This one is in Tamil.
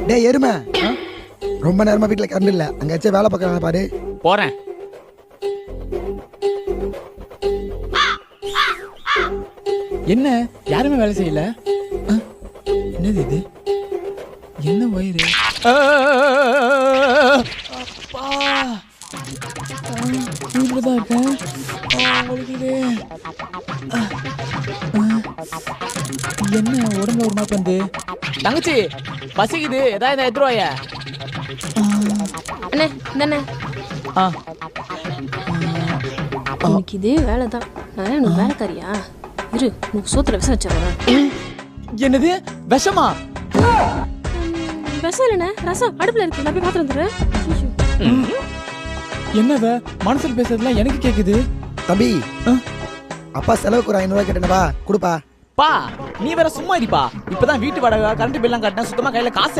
டேய் எருமை, ரொம்ப நேரமா வீட்டுல கரண்ட் இல்ல, அங்கேயாச்சும் வேலை பார்க்கறாங்க பாரு. போறேன். என்ன யாருமே வேலை செய்யல? என்னது இது? என்ன வயிறு? அப்பா வீட்டுலதான் இருக்கேன். வலிக்குது. என்ன உடம்புல ஒரு மாதிரி வந்து? தங்கச்சி பசிக்குது, ஏதாவது எடுத்துட்டு வாயா. அண்ணே இந்தண்ணே, எனக்கு இதே வேலை தான். நான் உனக்கு வேலைக்காரியா? இரு, உனக்கு சோத்துல விஷம் வச்சிடறேன். என்னது விஷமா? விஷம் இல்லைண்ணே, ரசம் அடுப்புல இருக்கு, நான் போய் பார்த்து வந்துடுறேன். என்னவ மனசுல பேசுறதுலாம் எனக்கு கேக்குது. தம்பி, அப்பா செலவுக்கு ஒரு 500 ரூபாய் கேட்டேனப்பா, கொடுப்பா. பா நீ வேற சும்மா இருப்பா. இப்பதான் வீட்டு வாடகை கரண்ட் பில்லாம் கட்டினா சுத்தமா கையில காசு